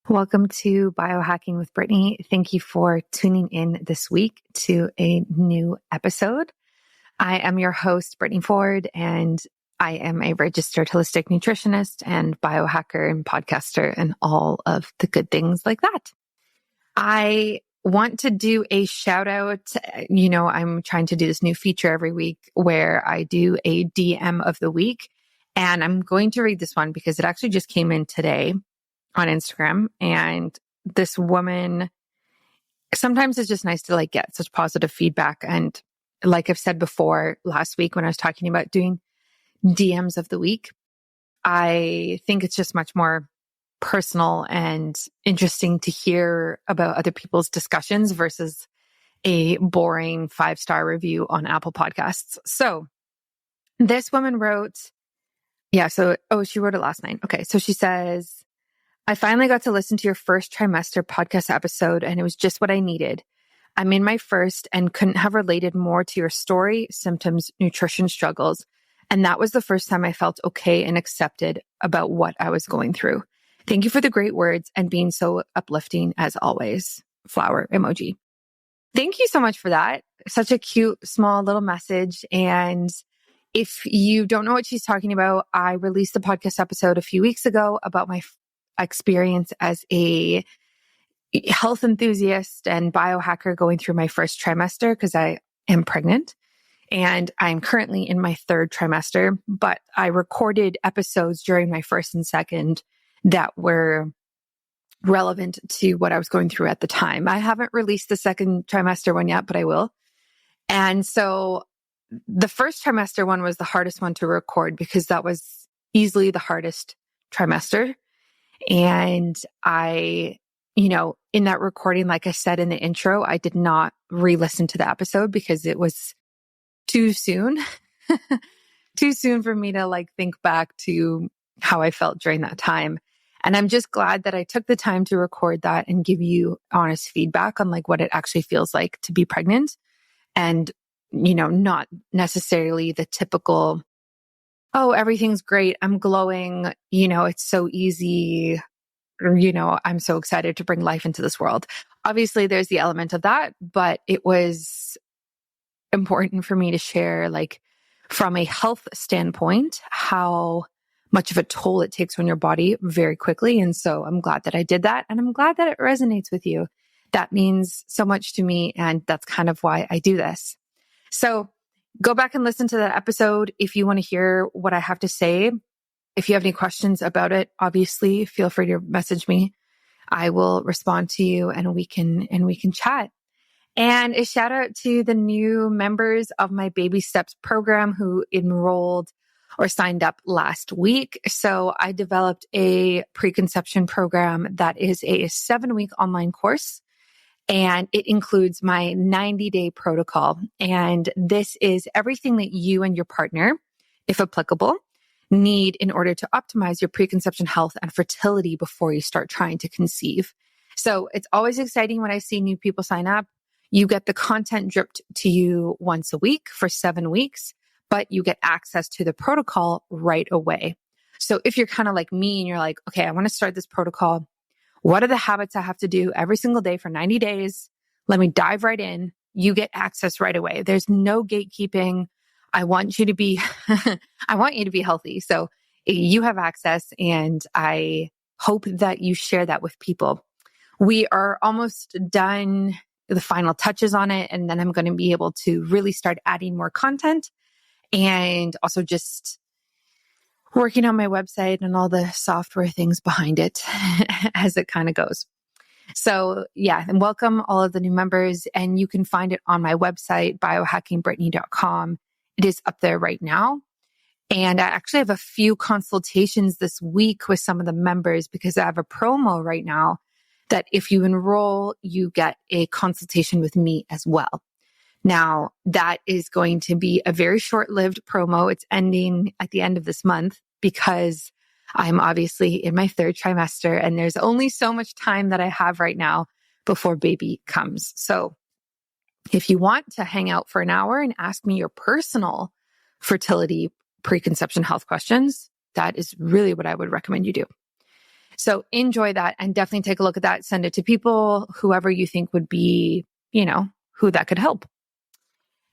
Welcome to Biohacking with Brittany. Thank you for tuning in this week to a new episode. I am your host, Brittany Ford, and I am a registered holistic nutritionist and biohacker and podcaster and all of the good things like that. I want to do a shout out. I'm trying to do this new feature every week where I do a DM of the week, and I'm going to read this one because it actually just came in today on Instagram. And this woman, sometimes it's just nice to get such positive feedback. And like I've said before last week when I was talking about doing DMs of the week, I think it's just much more personal and interesting to hear about other people's discussions versus a boring 5-star review on Apple Podcasts. So this woman wrote, she wrote it last night. Okay. So she says, I finally got to listen to your first trimester podcast episode, and it was just what I needed. I'm in my first and couldn't have related more to your story, symptoms, nutrition struggles. And that was the first time I felt okay and accepted about what I was going through. Thank you for the great words and being so uplifting as always. Flower emoji. Thank you so much for that. Such a cute, small little message. And if you don't know what she's talking about, I released a podcast episode a few weeks ago about my experience as a health enthusiast and biohacker going through my first trimester because I am pregnant and I'm currently in my third trimester, but I recorded episodes during my first and second that were relevant to what I was going through at the time. I haven't released the second trimester one yet, but I will. And so the first trimester one was the hardest one to record because that was easily the hardest trimester. And in that recording, like I said in the intro, I did not re-listen to the episode because it was too soon, too soon for me to think back to how I felt during that time. And I'm just glad that I took the time to record that and give you honest feedback on what it actually feels like to be pregnant and, not necessarily the typical, oh, everything's great. I'm glowing. It's so easy. I'm so excited to bring life into this world. Obviously, there's the element of that, but it was important for me to share, from a health standpoint, how much of a toll it takes on your body very quickly. And so I'm glad that I did that. And I'm glad that it resonates with you. That means so much to me. And that's kind of why I do this. So go back and listen to that episode if you want to hear what I have to say. If you have any questions about it, obviously feel free to message me. I will respond to you and we can chat. And a shout out to the new members of my Baby Steps program who enrolled or signed up last week. So I developed a preconception program that is a 7-week online course. And it includes my 90-day protocol. And this is everything that you and your partner, if applicable, need in order to optimize your preconception health and fertility before you start trying to conceive. So it's always exciting when I see new people sign up. You get the content dripped to you once a week for 7 weeks, but you get access to the protocol right away. So if you're kind of like me and you're like, okay, I want to start this protocol. What are the habits I have to do every single day for 90 days? Let me dive right in. You get access right away. There's no gatekeeping. I want you to be, healthy. So you have access and I hope that you share that with people. We are almost done the final touches on it. And then I'm going to be able to really start adding more content and also just working on my website and all the software things behind it as it kind of goes. So and welcome all of the new members. And you can find it on my website, biohackingbrittany.com. It is up there right now. And I actually have a few consultations this week with some of the members because I have a promo right now that if you enroll, you get a consultation with me as well. Now, that is going to be a very short-lived promo. It's ending at the end of this month because I'm obviously in my third trimester and there's only so much time that I have right now before baby comes. So if you want to hang out for an hour and ask me your personal fertility preconception health questions, that is really what I would recommend you do. So enjoy that and definitely take a look at that. Send it to people, whoever you think would be, who that could help.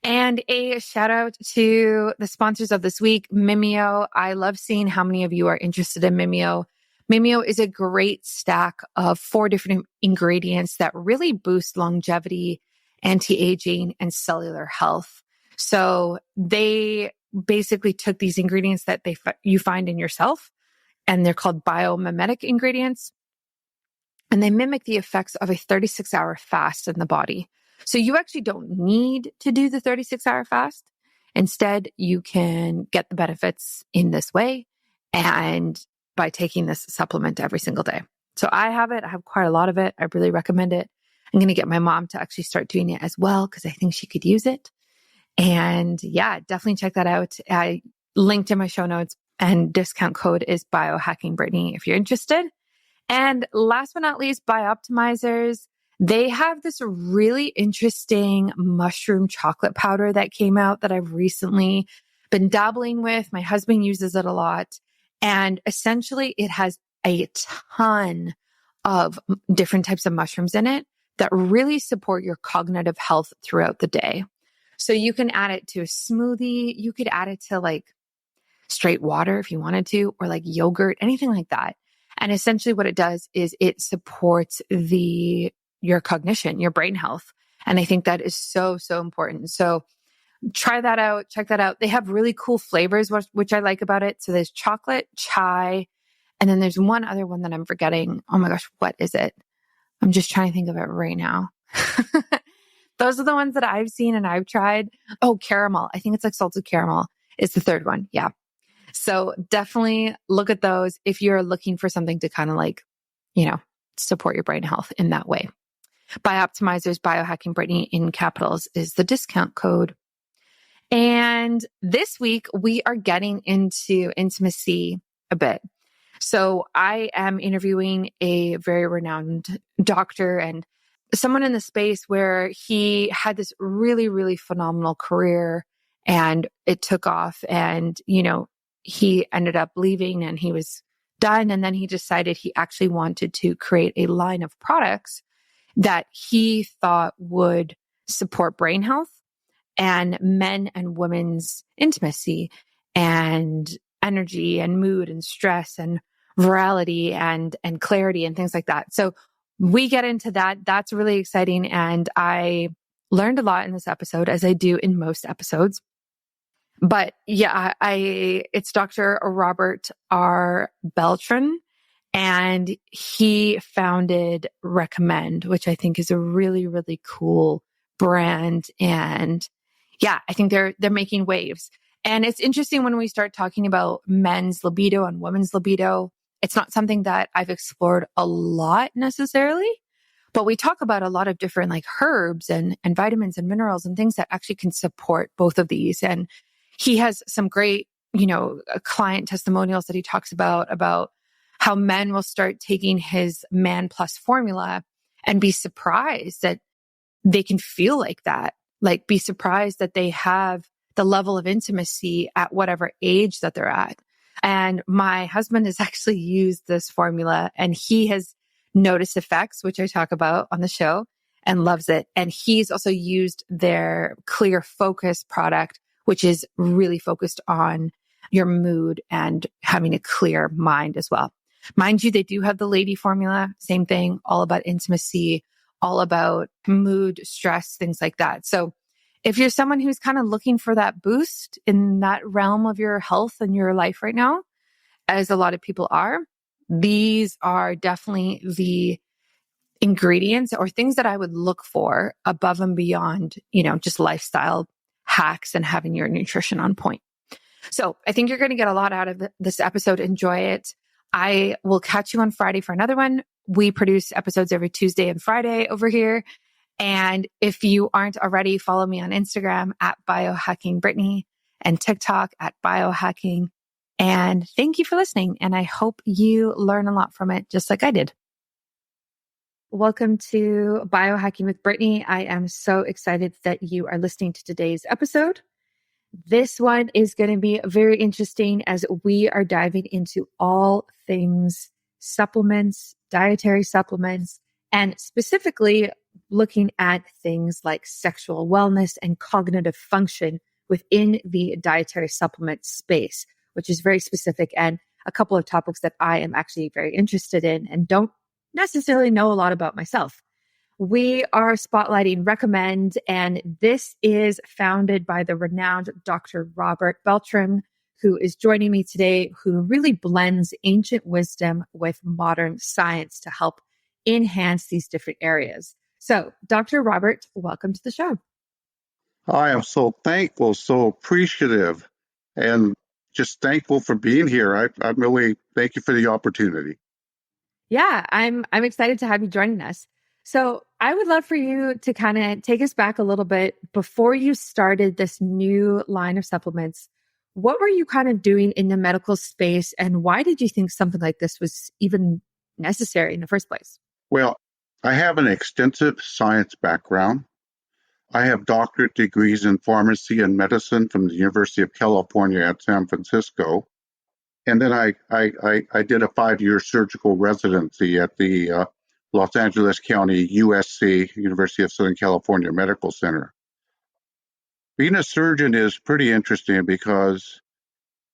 And a shout out to the sponsors of this week, Mimeo. I love seeing how many of you are interested in Mimeo. Mimeo is a great stack of 4 different ingredients that really boost longevity, anti-aging, and cellular health. So they basically took these ingredients that you find in yourself, and they're called biomimetic ingredients. And they mimic the effects of a 36-hour fast in the body. So you actually don't need to do the 36-hour fast. Instead, you can get the benefits in this way and by taking this supplement every single day. So I have it. I have quite a lot of it. I really recommend it. I'm going to get my mom to actually start doing it as well because I think she could use it. And yeah, definitely check that out. I linked in my show notes, and discount code is biohackingbrittany if you're interested. And last but not least, Bioptimizers. They have this really interesting mushroom chocolate powder that came out that I've recently been dabbling with. My husband uses it a lot. And essentially, it has a ton of different types of mushrooms in it that really support your cognitive health throughout the day. So you can add it to a smoothie. You could add it to like straight water if you wanted to, or like yogurt, anything like that. And essentially what it does is it supports your cognition, your brain health. And I think that is so, so important. So try that out. Check that out. They have really cool flavors, which I like about it. So there's chocolate, chai, and then there's one other one that I'm forgetting. Oh my gosh, what is it? I'm just trying to think of it right now. Those are the ones that I've seen and I've tried. Oh, caramel. I think it's like salted caramel is the third one. Yeah. So definitely look at those if you're looking for something to kind of like, support your brain health in that way. Bioptimizers, Biohacking Brittany in capitals is the discount code. And this week we are getting into intimacy a bit. So I am interviewing a very renowned doctor and someone in the space where he had this really, really phenomenal career and it took off and, he ended up leaving and he was done. And then he decided he actually wanted to create a line of products that he thought would support brain health and men and women's intimacy and energy and mood and stress and virality and clarity and things like that. So we get into that. That's really exciting. And I learned a lot in this episode, as I do in most episodes. But yeah, it's Dr. Robert R. Beltran, and he founded Recomnd, which I think is a really, really cool brand. And yeah, I think they're making waves. And it's interesting when we start talking about men's libido and women's libido. It's not something that I've explored a lot necessarily, but we talk about a lot of different like herbs and vitamins and minerals and things that actually can support both of these. And he has some great, client testimonials that he talks about how men will start taking his Man Plus formula and be surprised that they can feel like that. Like be surprised that they have the level of intimacy at whatever age that they're at. And my husband has actually used this formula and he has noticed effects, which I talk about on the show, and loves it. And he's also used their Clear Focus product, which is really focused on your mood and having a clear mind as well. Mind you, they do have the lady formula, same thing, all about intimacy, all about mood, stress, things like that. So if you're someone who's kind of looking for that boost in that realm of your health and your life right now, as a lot of people are, these are definitely the ingredients or things that I would look for above and beyond, just lifestyle hacks and having your nutrition on point. So I think you're going to get a lot out of this episode. Enjoy it. I will catch you on Friday for another one. We produce episodes every Tuesday and Friday over here. And if you aren't already, follow me on Instagram at biohackingbrittany and TikTok at biohacking. And thank you for listening. And I hope you learn a lot from it, just like I did. Welcome to Biohacking with Brittany. I am so excited that you are listening to today's episode. This one is going to be very interesting as we are diving into all things supplements, dietary supplements, and specifically looking at things like sexual wellness and cognitive function within the dietary supplement space, which is very specific and a couple of topics that I am actually very interested in and don't necessarily know a lot about myself. We are spotlighting Recomnd, and this is founded by the renowned Dr. Robert Beltran, who is joining me today, who really blends ancient wisdom with modern science to help enhance these different areas. So, Dr. Robert, welcome to the show. I am so thankful, so appreciative, and just thankful for being here. I'm really thank you for the opportunity. Yeah, I'm excited to have you joining us. So I would love for you to kind of take us back a little bit before you started this new line of supplements. What were you kind of doing in the medical space, and why did you think something like this was even necessary in the first place? Well, I have an extensive science background. I have doctorate degrees in pharmacy and medicine from the University of California at San Francisco. And then I did a 5-year surgical residency at the Los Angeles County USC, University of Southern California Medical Center. Being a surgeon is pretty interesting because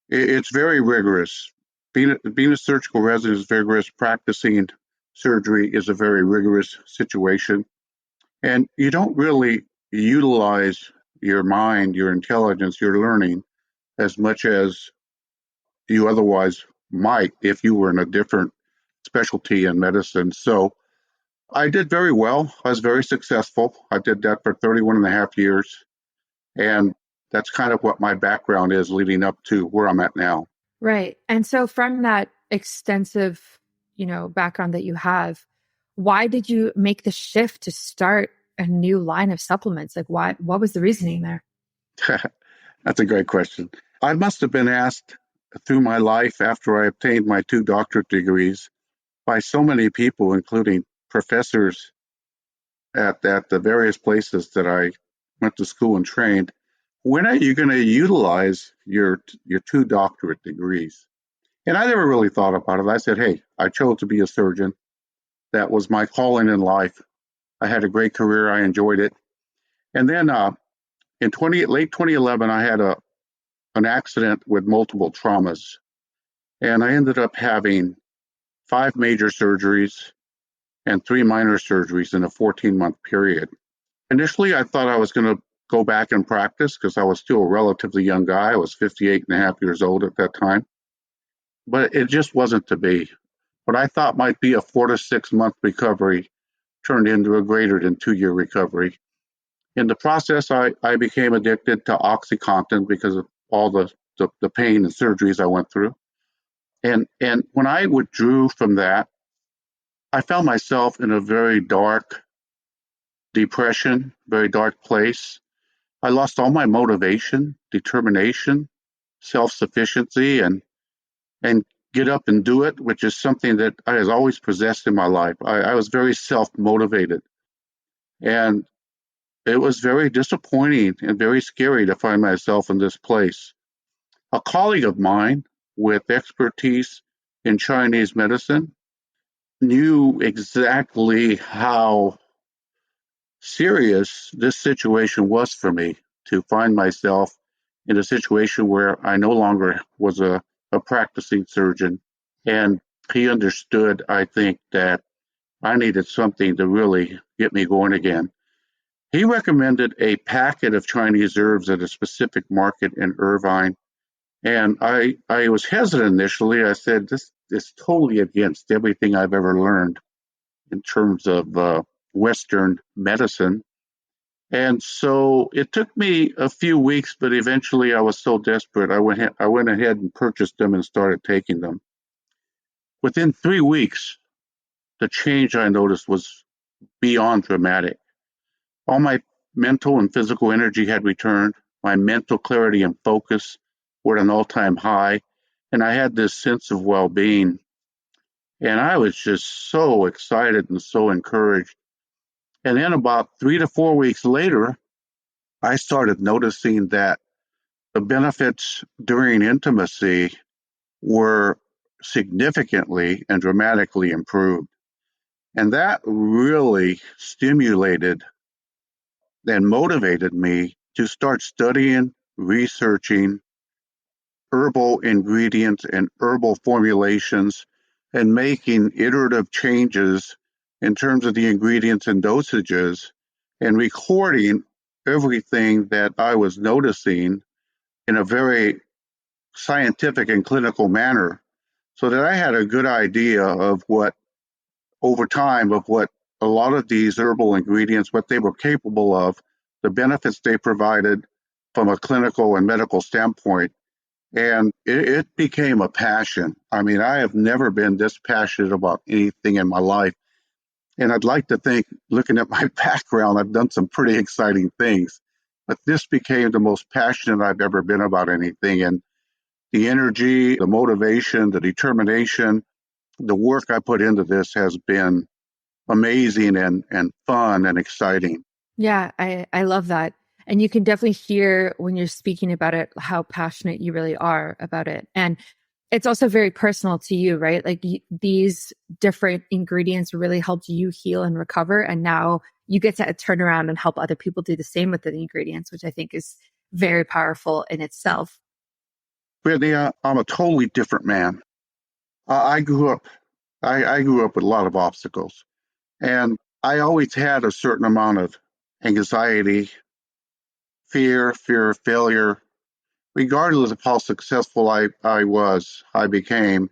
it's very rigorous. Being a surgical resident is vigorous. Practicing surgery is a very rigorous situation. And you don't really utilize your mind, your intelligence, your learning as much as you otherwise might if you were in a different specialty in medicine. So I did very well. I was very successful. I did that for 31 and a half years. And that's kind of what my background is leading up to where I'm at now. Right. And so from that extensive, background that you have, why did you make the shift to start a new line of supplements? Like what was the reasoning there? That's a great question. I must have been asked through my life after I obtained my 2 doctorate degrees by so many people, including professors at the various places that I went to school and trained, when are you going to utilize your 2 doctorate degrees? And I never really thought about it. I said, hey, I chose to be a surgeon. That was my calling in life. I had a great career. I enjoyed it. And then in late 2011, I had an accident with multiple traumas. And I ended up having 5 major surgeries and 3 minor surgeries in a 14-month period. Initially, I thought I was going to go back and practice because I was still a relatively young guy. I was 58 and a half years old at that time. But it just wasn't to be. What I thought might be a 4 to 6 month recovery turned into a greater than 2-year recovery. In the process, I became addicted to OxyContin because of all the pain and surgeries I went through. And when I withdrew from that, I found myself in a very dark depression, very dark place. I lost all my motivation, determination, self-sufficiency, and get up and do it, which is something that I has always possessed in my life. I was very self-motivated. And it was very disappointing and very scary to find myself in this place. A colleague of mine with expertise in Chinese medicine knew exactly how serious this situation was for me to find myself in a situation where I no longer was a practicing surgeon. And he understood, I think, that I needed something to really get me going again. He recommended a packet of Chinese herbs at a specific market in Irvine. And I was hesitant initially. I said, this is totally against everything I've ever learned in terms of Western medicine. And so it took me a few weeks, but eventually I was so desperate, I went ahead and purchased them and started taking them. Within 3 weeks, the change I noticed was beyond dramatic. All my mental and physical energy had returned. My mental clarity and focus were at an all-time high, and I had this sense of well-being. And I was just so excited and so encouraged. And then about 3 to 4 weeks later, I started noticing that the benefits during intimacy were significantly and dramatically improved. And that really stimulated and motivated me to start studying, researching herbal ingredients and herbal formulations and making iterative changes in terms of the ingredients and dosages and recording everything that I was noticing in a very scientific and clinical manner so that I had a good idea of what, over time, of what a lot of these herbal ingredients, what they were capable of, the benefits they provided from a clinical and medical standpoint. And it became a passion. I mean, I have never been this passionate about anything in my life. And I'd like to think, looking at my background, I've done some pretty exciting things. But this became the most passionate I've ever been about anything. And the energy, the motivation, the determination, the work I put into this has been amazing and fun and exciting. Yeah, I love that. And you can definitely hear when you're speaking about it how passionate you really are about it. And it's also very personal to you, right? Like these different ingredients really helped you heal and recover. And now you get to turn around and help other people do the same with the ingredients, which I think is very powerful in itself. Brittany, I'm a totally different man. I grew up, I grew up with a lot of obstacles, and I always had a certain amount of anxiety, fear of failure, regardless of how successful I became.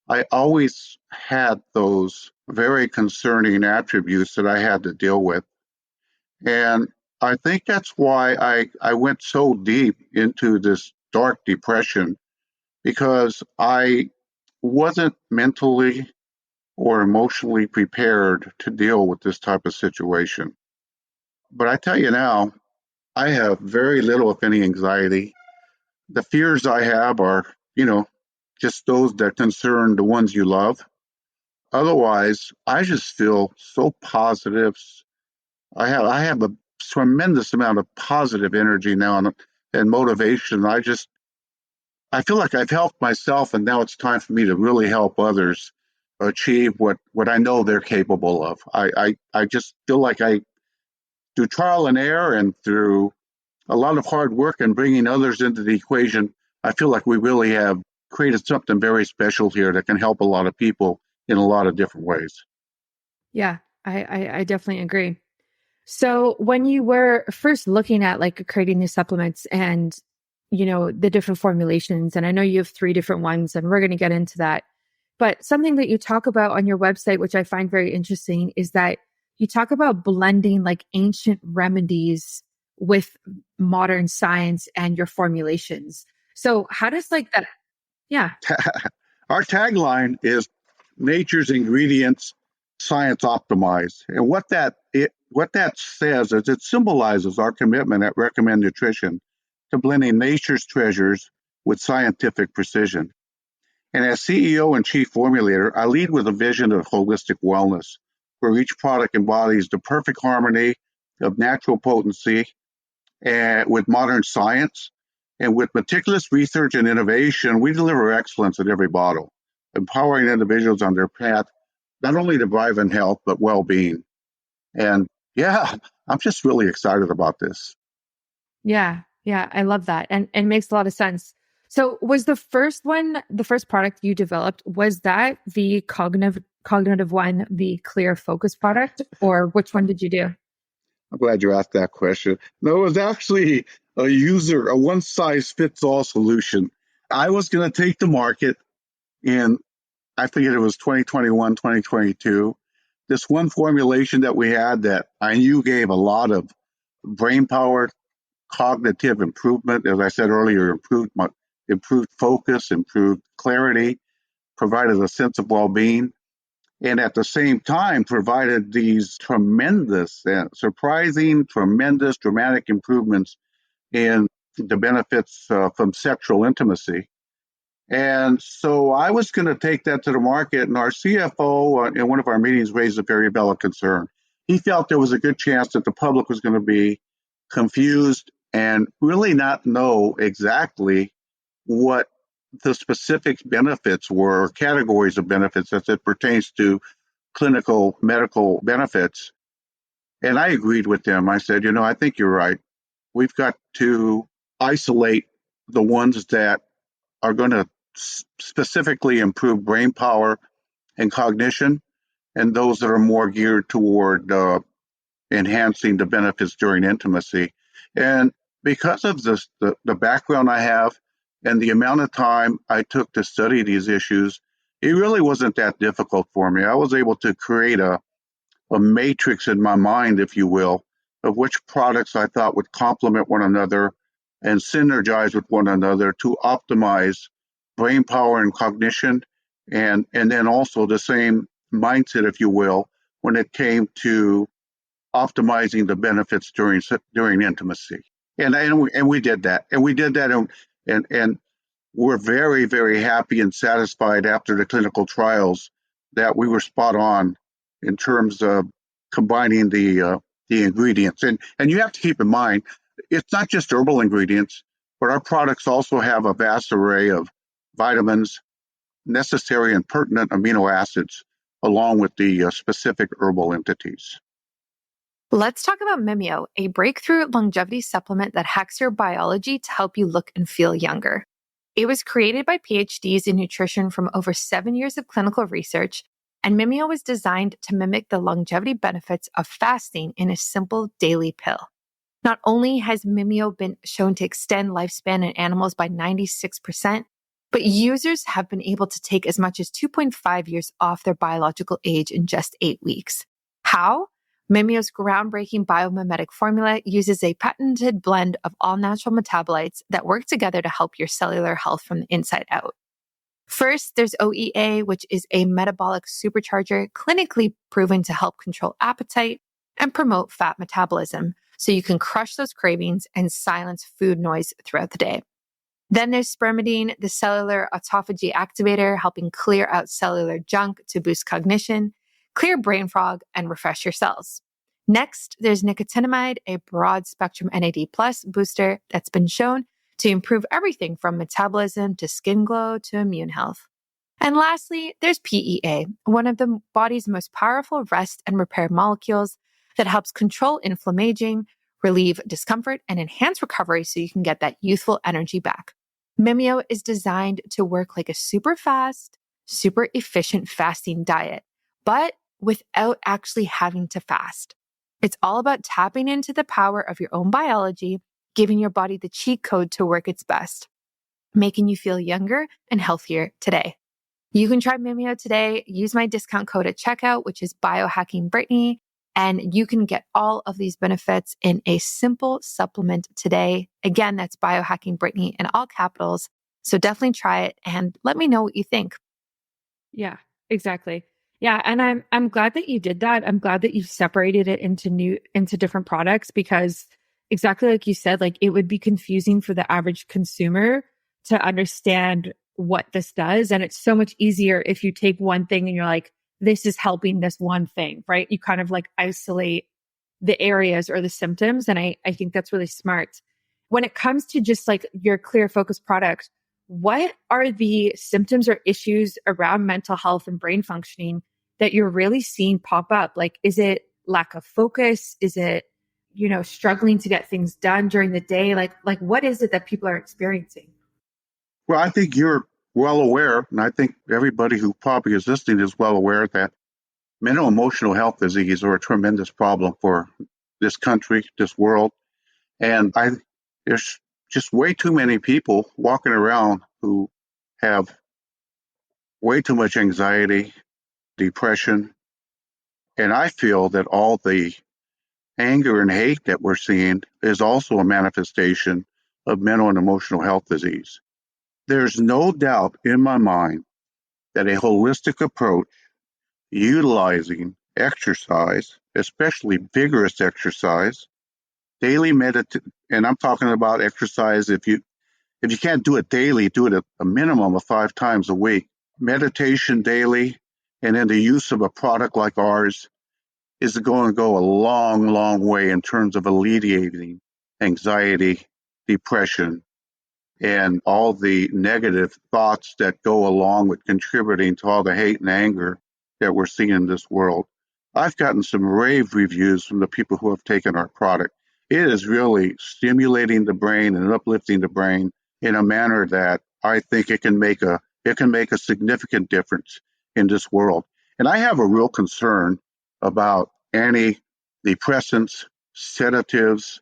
I always had those very concerning attributes that I had to deal with. And I think that's why I went so deep into this dark depression, because I wasn't mentally or emotionally prepared to deal with this type of situation. But I tell you now, I have very little, if any, anxiety. The fears I have are, just those that concern the ones you love. Otherwise, I just feel so positive. I have a tremendous amount of positive energy now and motivation. I feel like I've helped myself, and now it's time for me to really help others achieve what I know they're capable of. I just feel like through trial and error and through a lot of hard work and bringing others into the equation, I feel like we really have created something very special here that can help a lot of people in a lot of different ways. Yeah, I definitely agree. So when you were first looking at like creating these supplements and, the different formulations, and I know you have 3 different ones and we're going to get into that, but something that you talk about on your website, which I find very interesting, is that you talk about blending like ancient remedies with modern science and your formulations. So how does like that? Yeah. Our tagline is nature's ingredients, science optimized. And what that says is it symbolizes our commitment at Recomnd Nutrition to blending nature's treasures with scientific precision. And as CEO and chief formulator, I lead with a vision of holistic wellness, where each product embodies the perfect harmony of natural potency and with modern science. And with meticulous research and innovation, we deliver excellence in every bottle, empowering individuals on their path, not only to vibrant health, but well-being. And yeah, I'm just really excited about this. Yeah. Yeah. I love that. And makes a lot of sense. So was the first product you developed, was that the cognitive one, the clear focus product, or which one did you do? I'm glad you asked that question. No, it was actually a one-size-fits-all solution. I was going to take the market in, I forget, it was 2021, 2022. This one formulation that we had that I knew gave a lot of brain power, cognitive improvement, as I said earlier, improved focus, improved clarity, provided a sense of well-being, and at the same time provided these tremendous, surprising, tremendous, dramatic improvements in the benefits from sexual intimacy. And so I was going to take that to the market, and our CFO in one of our meetings raised a very valid concern. He felt there was a good chance that the public was going to be confused and really not know exactly what the specific benefits were, categories of benefits as it pertains to clinical medical benefits. And I agreed with them. I said, I think you're right. We've got to isolate the ones that are going to specifically improve brain power and cognition, and those that are more geared toward enhancing the benefits during intimacy. And because of this, the background I have and the amount of time I took to study these issues, it really wasn't that difficult for me. I was able to create a matrix in my mind, if you will, of which products I thought would complement one another and synergize with one another to optimize brain power and cognition, and then also the same mindset, if you will, when it came to optimizing the benefits during intimacy. And we did that. And we're very, very happy and satisfied after the clinical trials that we were spot on in terms of combining the ingredients. And you have to keep in mind, it's not just herbal ingredients, but our products also have a vast array of vitamins, necessary and pertinent amino acids, along with the specific herbal entities. Let's talk about Mimeo, a breakthrough longevity supplement that hacks your biology to help you look and feel younger. It was created by PhDs in nutrition from over 7 years of clinical research, and Mimeo was designed to mimic the longevity benefits of fasting in a simple daily pill. Not only has Mimeo been shown to extend lifespan in animals by 96%, but users have been able to take as much as 2.5 years off their biological age in just 8 weeks. How? Mimeo's groundbreaking biomimetic formula uses a patented blend of all natural metabolites that work together to help your cellular health from the inside out. First, there's OEA, which is a metabolic supercharger clinically proven to help control appetite and promote fat metabolism, so you can crush those cravings and silence food noise throughout the day. Then there's spermidine, the cellular autophagy activator, helping clear out cellular junk to boost cognition, clear brain fog, and refresh your cells. Next, there's nicotinamide, a broad-spectrum NAD+ booster that's been shown to improve everything from metabolism to skin glow to immune health. And lastly, there's PEA, one of the body's most powerful rest and repair molecules that helps control inflammation, relieve discomfort, and enhance recovery so you can get that youthful energy back. Mimeo is designed to work like a super fast, super efficient fasting diet, but without actually having to fast. It's all about tapping into the power of your own biology, giving your body the cheat code to work its best, making you feel younger and healthier today. You can try Mimeo today. Use my discount code at checkout, which is biohackingbrittany, and you can get all of these benefits in a simple supplement today. Again, that's biohackingbrittany in all capitals. So definitely try it and let me know what you think. Yeah, exactly. Yeah, and I'm glad that you did that. I'm glad that you separated it into different products, because exactly like you said, like it would be confusing for the average consumer to understand what this does. And it's so much easier if you take one thing and you're like, this is helping this one thing, right? You kind of like isolate the areas or the symptoms. And I think that's really smart. When it comes to just like your clear focus product, what are the symptoms or issues around mental health and brain functioning that you're really seeing pop up? Like, is it lack of focus? Is it, struggling to get things done during the day? Like what is it that people are experiencing? Well, I think you're well aware, and I think everybody who probably is listening is well aware that mental emotional health disease are a tremendous problem for this country, this world. And there's just way too many people walking around who have way too much anxiety, depression. And I feel that all the anger and hate that we're seeing is also a manifestation of mental and emotional health disease. There's no doubt in my mind that a holistic approach utilizing exercise, especially vigorous exercise, daily meditation, and I'm talking about exercise. If you can't do it daily, do it a minimum of 5 times a week. Meditation daily, and then the use of a product like ours is going to go a long, long way in terms of alleviating anxiety, depression, and all the negative thoughts that go along with contributing to all the hate and anger that we're seeing in this world. I've gotten some rave reviews from the people who have taken our product. It is really stimulating the brain and uplifting the brain in a manner that I think it can make a significant difference in this world. And I have a real concern about antidepressants, sedatives,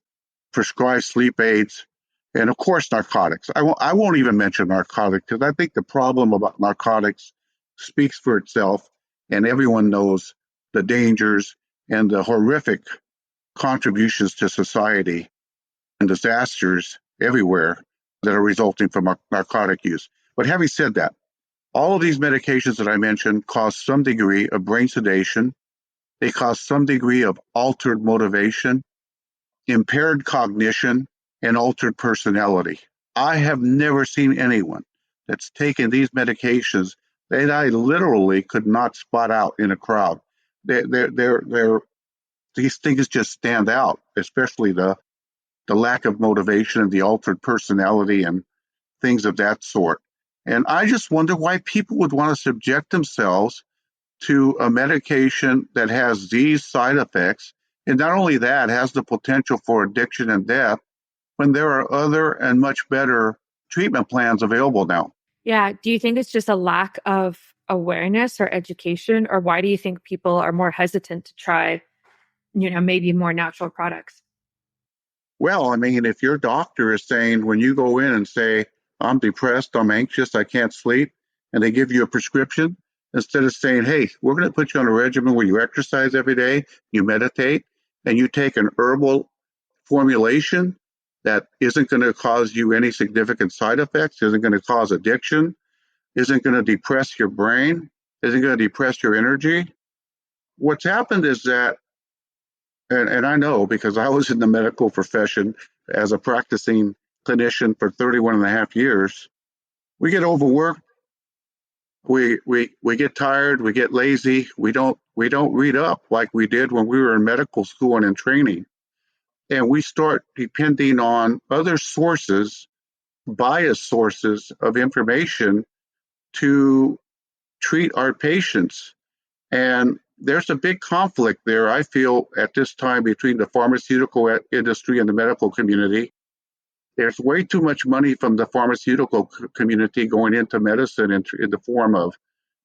prescribed sleep aids, and of course, narcotics. I won't even mention narcotics because I think the problem about narcotics speaks for itself, and everyone knows the dangers and the horrific contributions to society and disasters everywhere that are resulting from narcotic use. But having said that, all of these medications that I mentioned cause some degree of brain sedation. They cause some degree of altered motivation, impaired cognition, and altered personality. I have never seen anyone that's taken these medications that I literally could not spot out in a crowd. They're these things just stand out, especially the lack of motivation and the altered personality and things of that sort. And I just wonder why people would want to subject themselves to a medication that has these side effects. And not only that, has the potential for addiction and death when there are other and much better treatment plans available now. Yeah. Do you think it's just a lack of awareness or education, or why do you think people are more hesitant to try, maybe more natural products? Well, I mean, if your doctor is saying, when you go in and say, I'm depressed, I'm anxious, I can't sleep, and they give you a prescription, instead of saying, hey, we're going to put you on a regimen where you exercise every day, you meditate, and you take an herbal formulation that isn't going to cause you any significant side effects, isn't going to cause addiction, isn't going to depress your brain, isn't going to depress your energy. What's happened is that, and I know because I was in the medical profession as a practicing clinician for 31 and a half years, we get overworked, we get tired, we get lazy, we don't read up like we did when we were in medical school and in training. And we start depending on other sources, biased sources of information to treat our patients. And there's a big conflict there, I feel, at this time between the pharmaceutical industry and the medical community. There's way too much money from the pharmaceutical community going into medicine in the form of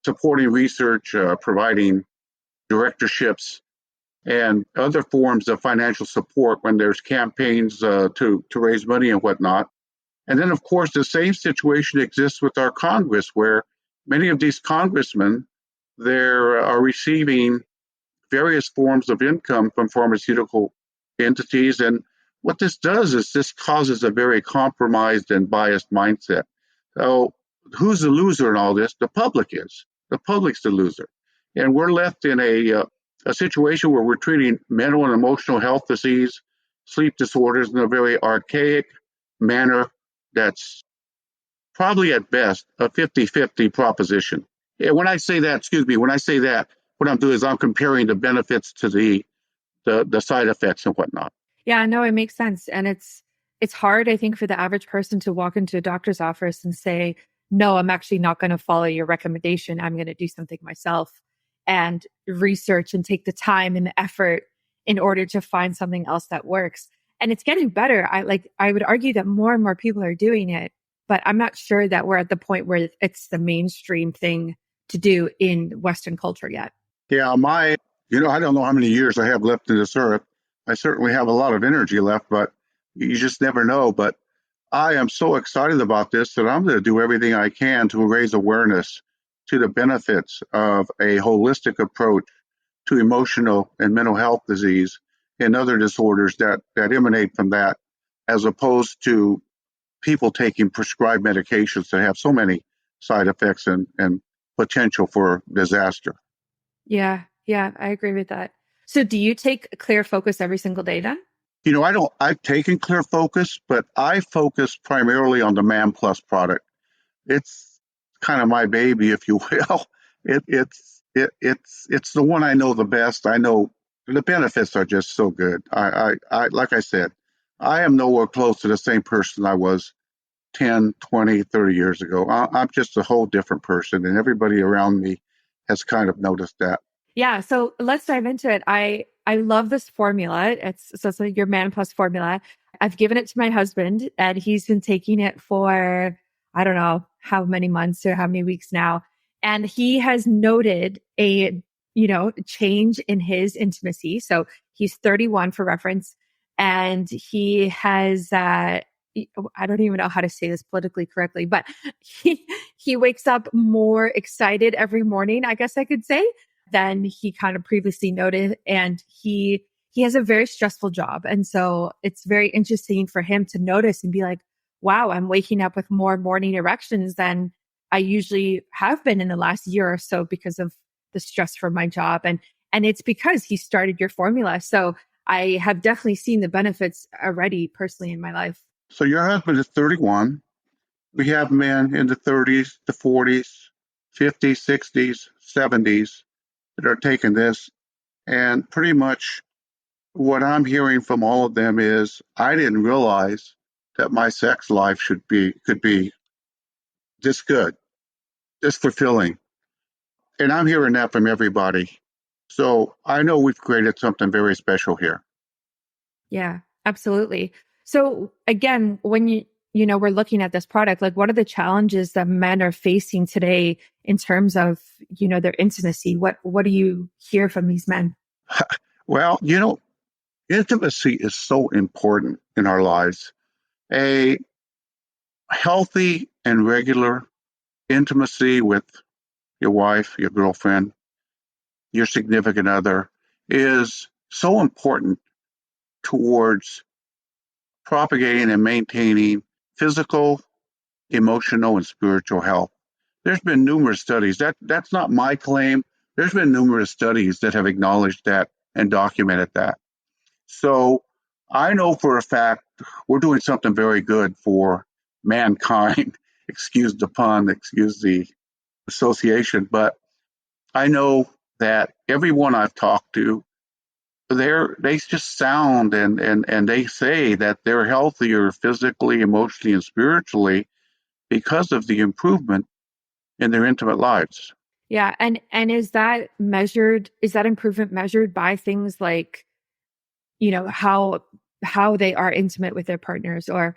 supporting research, providing directorships, and other forms of financial support when there's campaigns to raise money and whatnot. And then, of course, the same situation exists with our Congress, where many of these congressmen, they are receiving various forms of income from pharmaceutical entities. And what this does is this causes a very compromised and biased mindset. So who's the loser in all this? The public is. The public's the loser. And we're left in a situation where we're treating mental and emotional health disease, sleep disorders in a very archaic manner that's probably at best a 50-50 proposition. Yeah, when I say that, what I'm doing is I'm comparing the benefits to the side effects and whatnot. Yeah, no, it makes sense. And it's hard, I think, for the average person to walk into a doctor's office and say, no, I'm actually not going to follow your recommendation. I'm going to do something myself and research and take the time and the effort in order to find something else that works. And it's getting better. I would argue that more and more people are doing it, but I'm not sure that we're at the point where it's the mainstream thing to do in Western culture yet. Yeah, I don't know how many years I have left in this earth. I certainly have a lot of energy left, but you just never know. But I am so excited about this that I'm going to do everything I can to raise awareness to the benefits of a holistic approach to emotional and mental health disease and other disorders that emanate from that, as opposed to people taking prescribed medications that have so many side effects and potential for disaster. Yeah, I agree with that. So do you take Clear Focus every single day then? I've taken Clear Focus, but I focus primarily on the Man Plus product. It's kind of my baby, if you will. It's the one I know the best. I know the benefits are just so good. I like I said, I am nowhere close to the same person I was 10, 20, 30 years ago. I'm just a whole different person, and everybody around me has kind of noticed that. Yeah. So let's dive into it. I love this formula. It's your Man Plus formula. I've given it to my husband and he's been taking it for, I don't know how many months or how many weeks now. And he has noted a, change in his intimacy. So he's 31 for reference and he has, I don't even know how to say this politically correctly, but he wakes up more excited every morning, I guess I could say, than he kind of previously noted. And he has a very stressful job. And so it's very interesting for him to notice and be like, wow, I'm waking up with more morning erections than I usually have been in the last year or so because of the stress from my job. And it's because he started your formula. So I have definitely seen the benefits already personally in my life. So your husband is 31. We have men in the 30s, the 40s, 50s, 60s, 70s that are taking this. And pretty much what I'm hearing from all of them is, I didn't realize that my sex life could be this good, this fulfilling. And I'm hearing that from everybody. So I know we've created something very special here. Yeah, absolutely. So again, when we're looking at this product, like what are the challenges that men are facing today in terms of, their intimacy? What do you hear from these men? Well, intimacy is so important in our lives. A healthy and regular intimacy with your wife, your girlfriend, your significant other is so important towards propagating and maintaining physical, emotional, and spiritual health. There's been numerous studies. That's not my claim. There's been numerous studies that have acknowledged that and documented that. So I know for a fact we're doing something very good for mankind. Excuse the pun, excuse the association, but I know that everyone I've talked to, they just sound and they say that they're healthier physically, emotionally, and spiritually because of the improvement in their intimate lives. Yeah. And is that improvement measured by things like, how they are intimate with their partners or,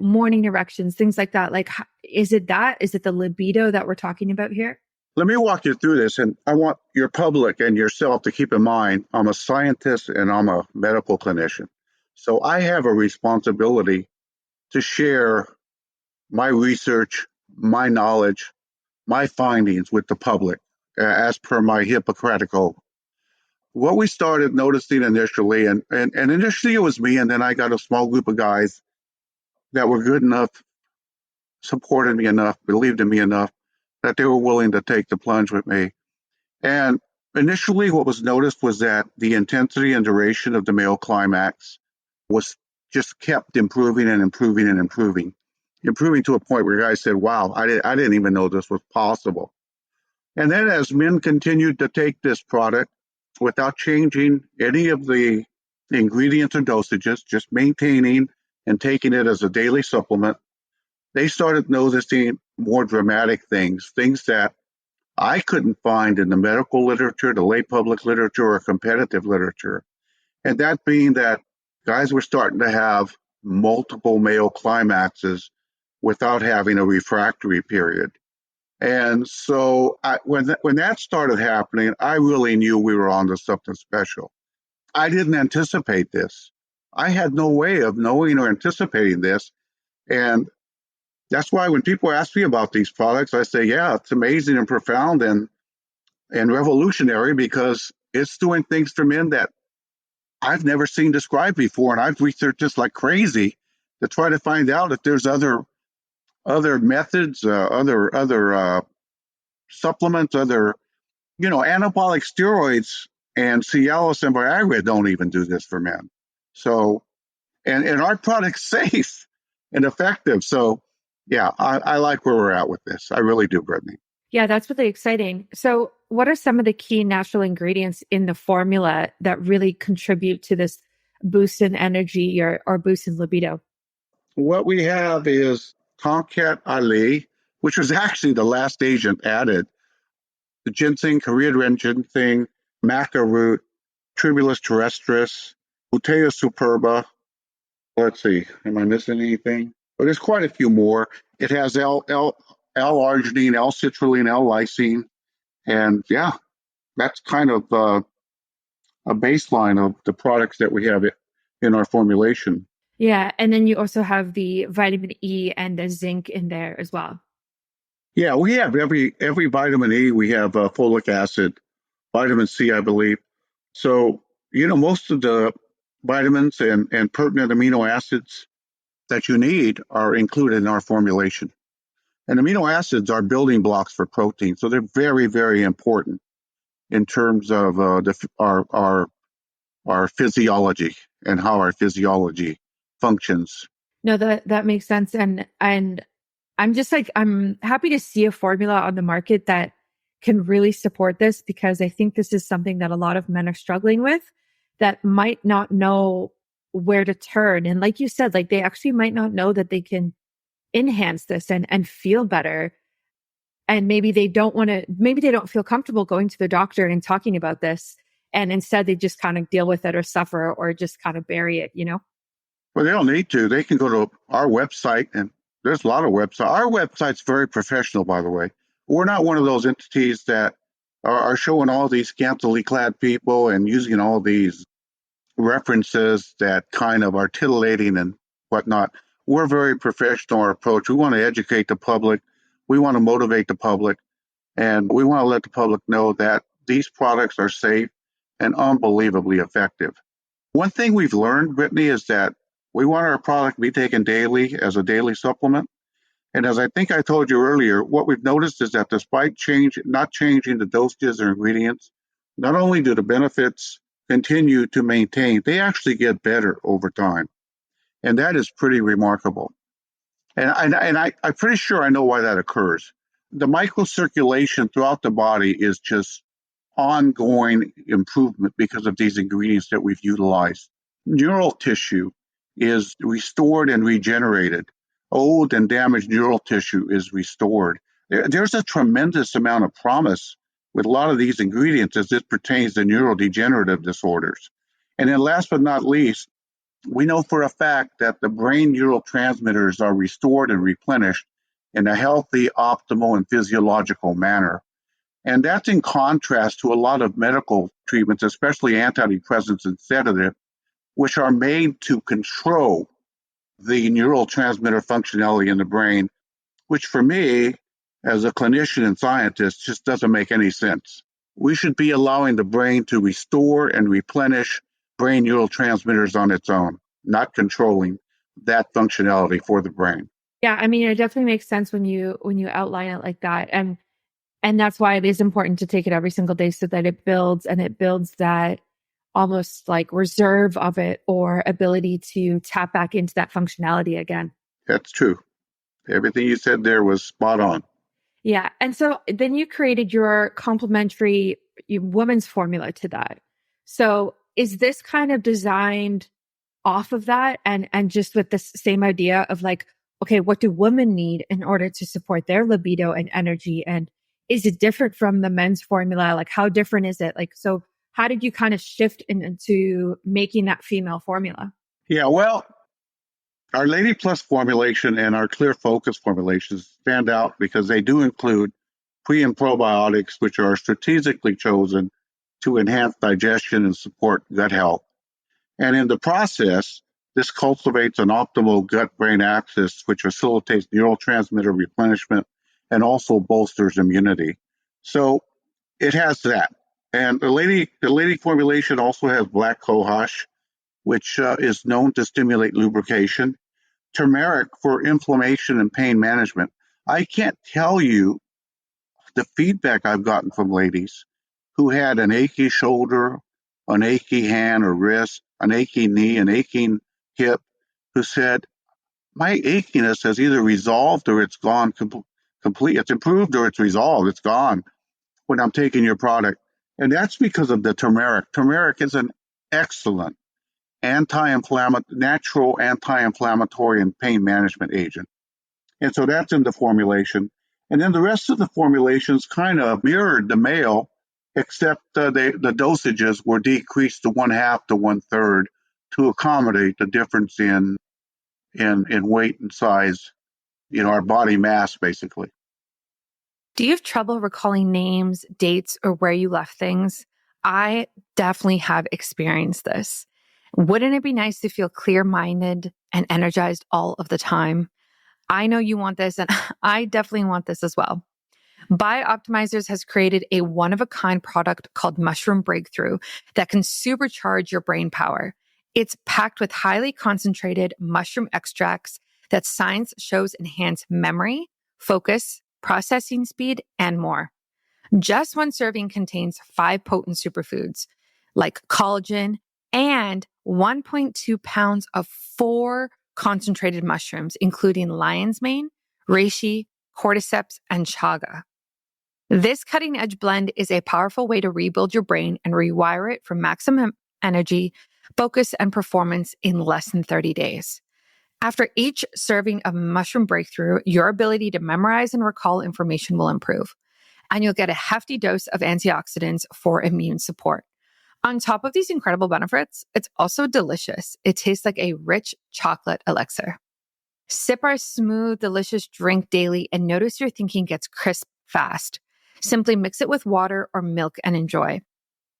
morning erections, things like that? Like, is it the libido that we're talking about here? Let me walk you through this, and I want your public and yourself to keep in mind, I'm a scientist and I'm a medical clinician. So I have a responsibility to share my research, my knowledge, my findings with the public as per my Hippocratic oath. What we started noticing initially, and initially it was me, and then I got a small group of guys that were good enough, supported me enough, believed in me enough that they were willing to take the plunge with me. And initially what was noticed was that the intensity and duration of the male climax was just kept improving and improving and improving to a point where guys said, wow, I didn't even know this was possible. And then as men continued to take this product without changing any of the ingredients or dosages, just maintaining and taking it as a daily supplement, they started noticing more dramatic things that I couldn't find in the medical literature, the lay public literature, or competitive literature. And that being that guys were starting to have multiple male climaxes without having a refractory period. And so when that started happening, I really knew we were onto something special. I didn't anticipate this. I had no way of knowing or anticipating this. And that's why when people ask me about these products, I say, yeah, it's amazing and profound and revolutionary because it's doing things for men that I've never seen described before. And I've researched this like crazy to try to find out if there's other methods, other supplements, other, anabolic steroids and Cialis and Viagra don't even do this for men. So, and our product's safe and effective. So, yeah, I like where we're at with this. I really do, Brittany. Yeah, that's really exciting. So what are some of the key natural ingredients in the formula that really contribute to this boost in energy or boost in libido? What we have is Tomcat Ali, which was actually the last agent added, the ginseng, Korean red ginseng, maca root, Tribulus terrestris, Butea superba. Let's see, am I missing anything? But there's quite a few more. It has L-arginine, L-citrulline, L-lysine, and yeah, that's kind of a baseline of the products that we have in our formulation. Yeah. And then you also have the vitamin E and the zinc in there as well. Yeah, we have every vitamin E. We have folic acid, vitamin C, I believe. So, most of the vitamins and pertinent amino acids that you need are included in our formulation. And amino acids are building blocks for protein. So they're very, very important in terms of our physiology and how our physiology functions. No, that makes sense. And I'm just like, I'm happy to see a formula on the market that can really support this, because I think this is something that a lot of men are struggling with that might not know where to turn. And like you said, like they actually might not know that they can enhance this and feel better. And maybe they don't feel comfortable going to the doctor and talking about this. And instead they just kind of deal with it or suffer or just kind of bury it, Well, they don't need to. They can go to our website, and there's a lot of websites. Our website's very professional, by the way. We're not one of those entities that are showing all these scantily clad people and using all these references that kind of are titillating and whatnot. We're very professional in our approach. We want to educate the public. We want to motivate the public. And we want to let the public know that these products are safe and unbelievably effective. One thing we've learned, Brittany, is that we want our product to be taken daily as a daily supplement. And as I think I told you earlier, what we've noticed is that despite not changing the dosages or ingredients, not only do the benefits continue to maintain, they actually get better over time. And that is pretty remarkable. And I'm pretty sure I know why that occurs. The microcirculation throughout the body is just ongoing improvement because of these ingredients that we've utilized. Neural tissue is restored and regenerated. Old and damaged neural tissue is restored. There's a tremendous amount of promise with a lot of these ingredients as it pertains to neurodegenerative disorders. And then last but not least, we know for a fact that the brain neurotransmitters are restored and replenished in a healthy, optimal, and physiological manner. And that's in contrast to a lot of medical treatments, especially antidepressants and sedatives, which are made to control the neurotransmitter functionality in the brain, which for me, as a clinician and scientist, just doesn't make any sense. We should be allowing the brain to restore and replenish brain neurotransmitters on its own, not controlling that functionality for the brain. Yeah, I mean, it definitely makes sense when you outline it like that. And that's why it is important to take it every single day so that it builds that almost like reserve of it or ability to tap back into that functionality again. That's true. Everything you said there was spot on. Yeah. And so then you created your complementary women's formula to that. So is this kind of designed off of that and just with this same idea of like, okay, what do women need in order to support their libido and energy? And is it different from the men's formula? Like how different is it? Like, so how did you kind of shift into making that female formula? Yeah, well, our Lady Plus formulation and our Clear Focus formulations stand out because they do include pre and probiotics, which are strategically chosen to enhance digestion and support gut health. And in the process, this cultivates an optimal gut-brain axis, which facilitates neurotransmitter replenishment and also bolsters immunity. So it has that. And the lady formulation also has black cohosh, which is known to stimulate lubrication. Turmeric for inflammation and pain management. I can't tell you the feedback I've gotten from ladies who had an achy shoulder, an achy hand or wrist, an achy knee, an aching hip, who said, my achiness has either resolved or it's gone complete. It's improved or it's resolved. It's gone when I'm taking your product. And that's because of the turmeric. Turmeric is an excellent natural anti-inflammatory and pain management agent. And so that's in the formulation. And then the rest of the formulations kind of mirrored the male, except the dosages were decreased to 1/2 to 1/3 to accommodate the difference in weight and size, our body mass, basically. Do you have trouble recalling names, dates, or where you left things? I definitely have experienced this. Wouldn't it be nice to feel clear-minded and energized all of the time? I know you want this, and I definitely want this as well. Bioptimizers has created a one-of-a-kind product called Mushroom Breakthrough that can supercharge your brain power. It's packed with highly concentrated mushroom extracts that science shows enhance memory, focus, processing speed, and more. Just one serving contains 5 potent superfoods like collagen and 1.2 pounds of 4 concentrated mushrooms, including lion's mane, reishi, cordyceps, and chaga. This cutting edge blend is a powerful way to rebuild your brain and rewire it for maximum energy, focus, and performance in less than 30 days. After each serving of Mushroom Breakthrough, your ability to memorize and recall information will improve, and you'll get a hefty dose of antioxidants for immune support. On top of these incredible benefits, it's also delicious. It tastes like a rich chocolate elixir. Sip our smooth, delicious drink daily and notice your thinking gets crisp fast. Simply mix it with water or milk and enjoy.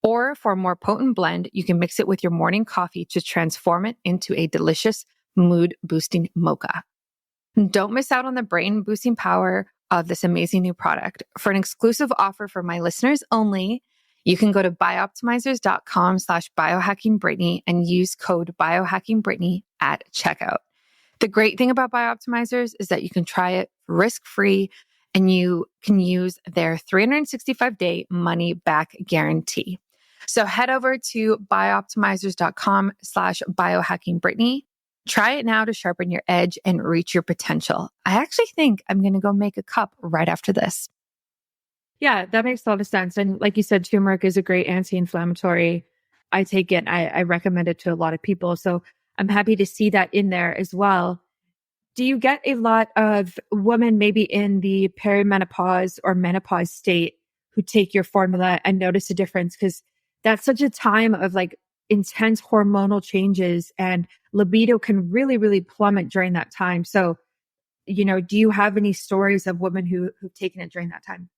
Or for a more potent blend, you can mix it with your morning coffee to transform it into a delicious mood-boosting mocha. Don't miss out on the brain-boosting power of this amazing new product. For an exclusive offer for my listeners only, you can go to bioptimizers.com/biohackingbrittany and use code biohackingbrittany at checkout. The great thing about Bioptimizers is that you can try it risk-free and you can use their 365-day money-back guarantee. So head over to bioptimizers.com/biohackingbrittany. Try it now to sharpen your edge and reach your potential. I actually think I'm going to go make a cup right after this. Yeah, that makes a lot of sense. And like you said, turmeric is a great anti-inflammatory. I take it. I recommend it to a lot of people. So I'm happy to see that in there as well. Do you get a lot of women maybe in the perimenopause or menopause state who take your formula and notice a difference? Because that's such a time of like intense hormonal changes and libido can really, really plummet during that time. So, do you have any stories of women who've taken it during that time?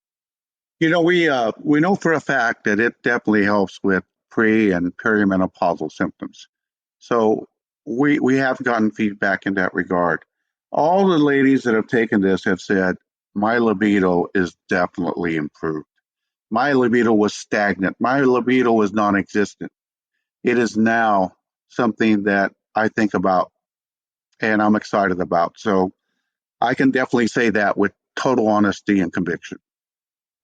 We know for a fact that it definitely helps with pre and perimenopausal symptoms. So we have gotten feedback in that regard. All the ladies that have taken this have said, my libido is definitely improved. My libido was stagnant. My libido was non-existent. It is now something that I think about and I'm excited about. So I can definitely say that with total honesty and conviction.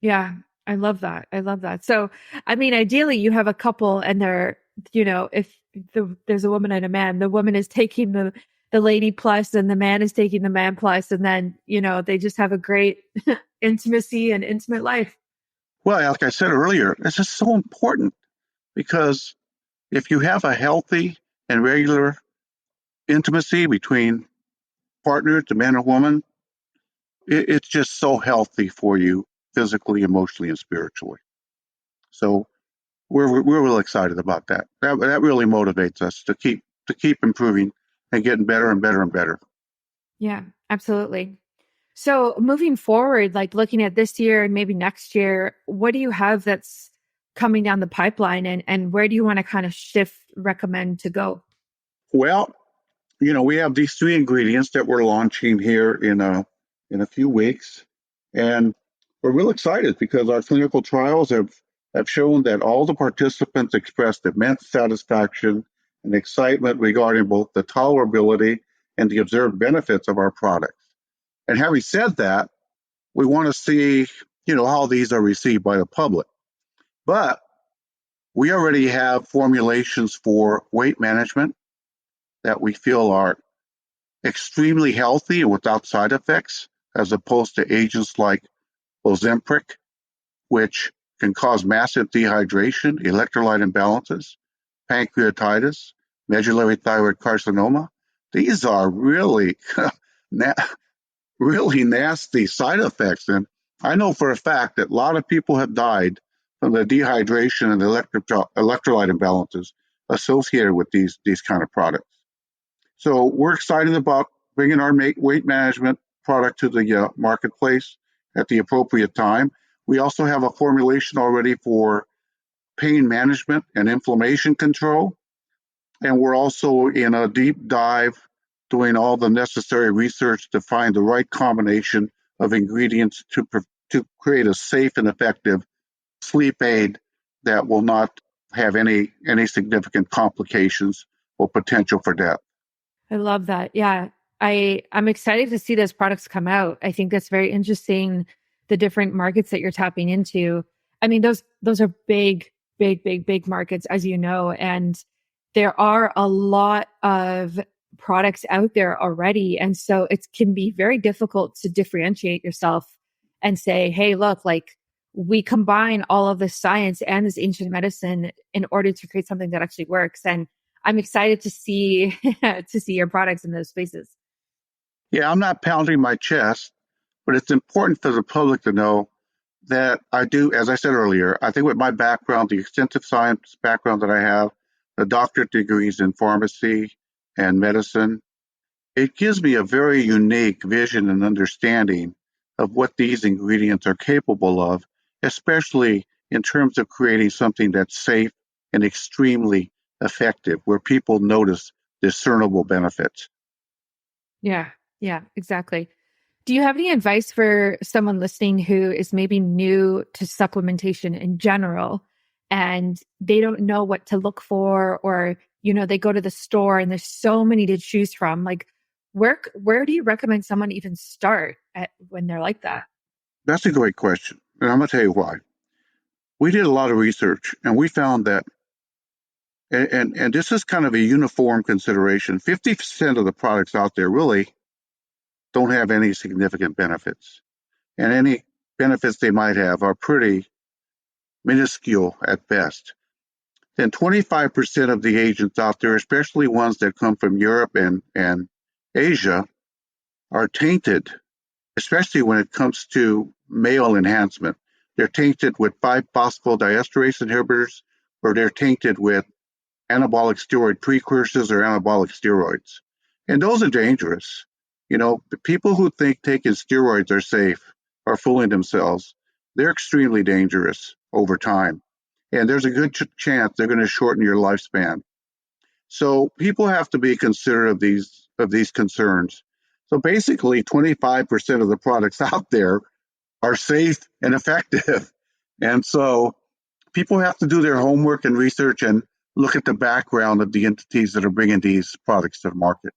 Yeah, I love that. I love that. So, I mean, ideally, you have a couple, and they're, if there's a woman and a man, the woman is taking the lady plus, and the man is taking the man plus, and then they just have a great intimacy and intimate life. Well, like I said earlier, this is so important because if you have a healthy and regular intimacy between partners, the man or woman, it's just so healthy for you physically, emotionally, and spiritually. So we're real excited about that. That really motivates us to keep improving and getting better and better and better. Yeah, absolutely. So moving forward, like looking at this year and maybe next year, what do you have that's coming down the pipeline, and where do you want to kind of shift Recomnd to go? Well, we have these 3 ingredients that we're launching here in a few weeks, and we're real excited because our clinical trials have shown that all the participants expressed immense satisfaction and excitement regarding both the tolerability and the observed benefits of our products. And having said that, we want to see, how these are received by the public. But we already have formulations for weight management that we feel are extremely healthy and without side effects, as opposed to agents like Ozempic, which can cause massive dehydration, electrolyte imbalances, pancreatitis, medullary thyroid carcinoma. These are really really nasty side effects. And I know for a fact that a lot of people have died from the dehydration and the electrolyte imbalances associated with these kind of products. So we're excited about bringing our weight management product to the marketplace at the appropriate time. We also have a formulation already for pain management and inflammation control. And we're also in a deep dive doing all the necessary research to find the right combination of ingredients to create a safe and effective sleep aid that will not have any significant complications or potential for death. I love that. Yeah. I'm excited to see those products come out. I think that's very interesting, the different markets that you're tapping into. I mean, those are big, big, big, big markets, as you know, and there are a lot of products out there already. And so it can be very difficult to differentiate yourself and say, hey, look, like we combine all of this science and this ancient medicine in order to create something that actually works. And I'm excited to see to see your products in those spaces. Yeah, I'm not pounding my chest, but it's important for the public to know that I do, as I said earlier, I think with my background, the extensive science background that I have, the doctorate degrees in pharmacy and medicine, it gives me a very unique vision and understanding of what these ingredients are capable of, especially in terms of creating something that's safe and extremely effective, where people notice discernible benefits. Yeah, yeah, exactly. Do you have any advice for someone listening who is maybe new to supplementation in general and they don't know what to look for, or, you know, they go to the store and there's so many to choose from? Like, where do you recommend someone even start when they're like that? That's a great question. And I'm going to tell you why. We did a lot of research and we found that, and this is kind of a uniform consideration, 50% of the products out there really don't have any significant benefits. And any benefits they might have are pretty minuscule at best. Then 25% of the agents out there, especially ones that come from Europe and Asia, are tainted, especially when it comes to male enhancement. They're tainted with 5-phosphodiesterase inhibitors, or they're tainted with anabolic steroid precursors or anabolic steroids. And those are dangerous. You know, the people who think taking steroids are safe are fooling themselves. They're extremely dangerous over time. And there's a good chance they're going to shorten your lifespan. So people have to be considerate of these concerns. So basically, 25% of the products out there are safe and effective. And so people have to do their homework and research and look at the background of the entities that are bringing these products to the market.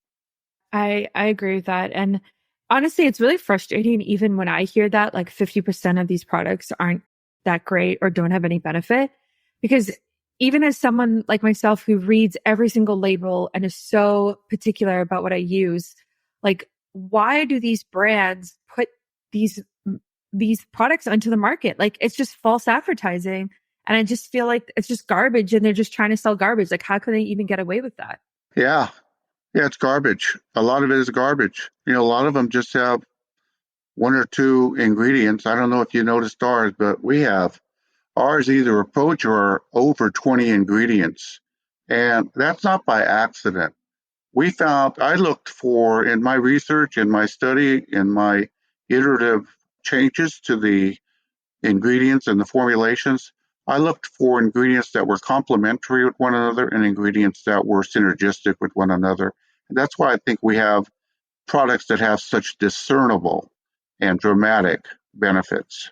I agree with that. And honestly, it's really frustrating even when I hear that like 50% of these products aren't that great or don't have any benefit. Because even as someone like myself who reads every single label and is so particular about what I use, like, why do these brands put these these products onto the market? Like, it's just false advertising. And I just feel like it's just garbage and they're just trying to sell garbage. Like, how can they even get away with that? Yeah. Yeah, it's garbage. A lot of it is garbage. You know, a lot of them just have one or two ingredients. I don't know if you noticed ours, but we have ours either approach or over 20 ingredients. And that's not by accident. I looked for, in my research, in my study, in my iterative changes to the ingredients and the formulations, I looked for ingredients that were complementary with one another and ingredients that were synergistic with one another. And that's why I think we have products that have such discernible and dramatic benefits.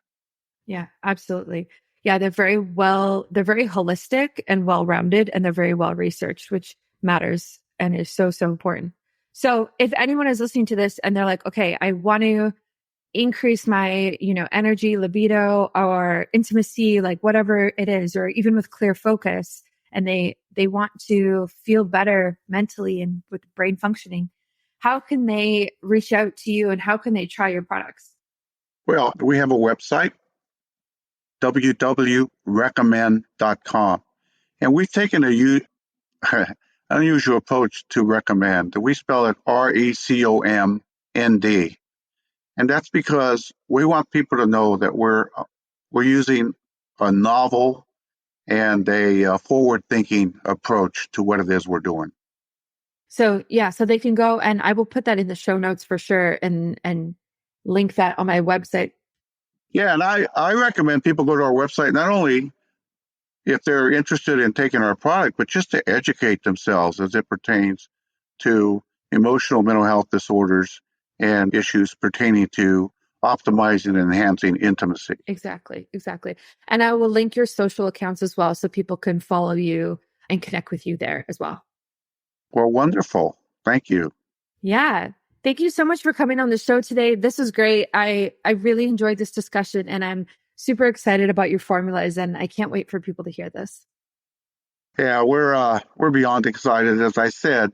Yeah, absolutely. Yeah, they're very holistic and well rounded, and they're very well researched, which matters and is so, so important. So if anyone is listening to this and they're like, okay, I want to increase my, you know, energy, libido, or intimacy, like whatever it is, or even with clear focus, and they want to feel better mentally and with brain functioning, how can they reach out to you and how can they try your products? Well, we have a website, www.recommnd.com. And we've taken unusual approach to recommend. We spell it RECOMND. And that's because we want people to know that we're using a novel and a forward-thinking approach to what it is we're doing. So yeah, so they can go, and I will put that in the show notes for sure, and link that on my website. Yeah, and I recommend people go to our website, not only if they're interested in taking our product, but just to educate themselves as it pertains to emotional mental health disorders and issues pertaining to optimizing and enhancing intimacy. Exactly. And I will link your social accounts as well, so people can follow you and connect with you there as well. Well, wonderful. Thank you. Yeah. Thank you so much for coming on the show today. This was great. I really enjoyed this discussion, and I'm super excited about your formulas, and I can't wait for people to hear this. Yeah, we're beyond excited. As I said,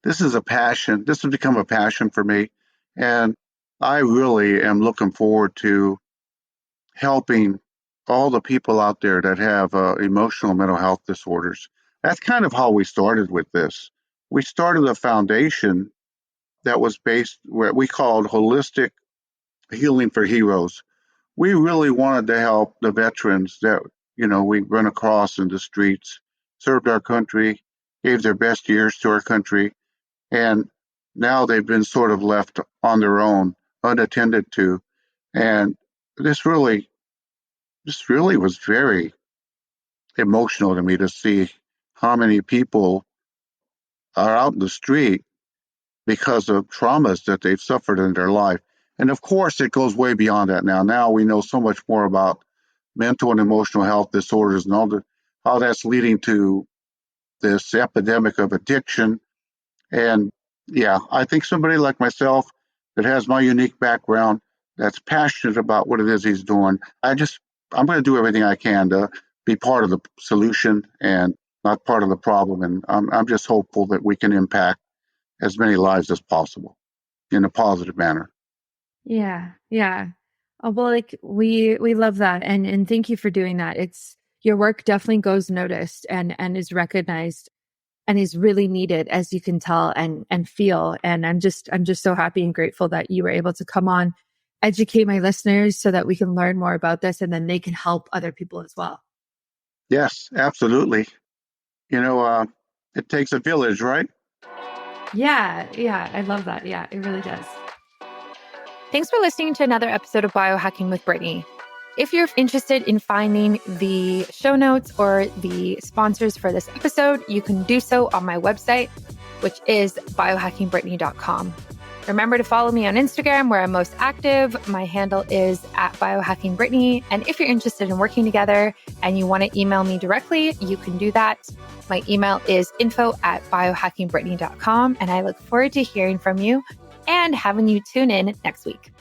this is a passion. This has become a passion for me, and I really am looking forward to helping all the people out there that have emotional mental health disorders. That's kind of how we started with this. We started a foundation that was based what we called Holistic Healing for Heroes. We really wanted to help the veterans that we run across in the streets, served our country, gave their best years to our country, and now they've been sort of left on their own, unattended to. And this really was very emotional to me to see how many people are out in the street because of traumas that they've suffered in their life. And of course, it goes way beyond that now. Now we know so much more about mental and emotional health disorders and how that's leading to this epidemic of addiction. And yeah, I think somebody like myself that has my unique background, that's passionate about what it is he's doing, I'm going to do everything I can to be part of the solution and not part of the problem. And I'm just hopeful that we can impact as many lives as possible in a positive manner. Yeah. Oh, well, like we love that, and thank you for doing that. It's your work definitely goes noticed and is recognized and is really needed, as you can tell and feel. And I'm just so happy and grateful that you were able to come on, educate my listeners so that we can learn more about this, and then they can help other people as well. Yes, absolutely. It takes a village, right? Yeah, I love that. Yeah, it really does. Thanks for listening to another episode of Biohacking with Brittany. If you're interested in finding the show notes or the sponsors for this episode, you can do so on my website, which is biohackingbrittany.com. Remember to follow me on Instagram, where I'm most active. My handle is @biohackingbrittany. And if you're interested in working together and you want to email me directly, you can do that. My email is info@biohackingbrittany.com. And I look forward to hearing from you and having you tune in next week.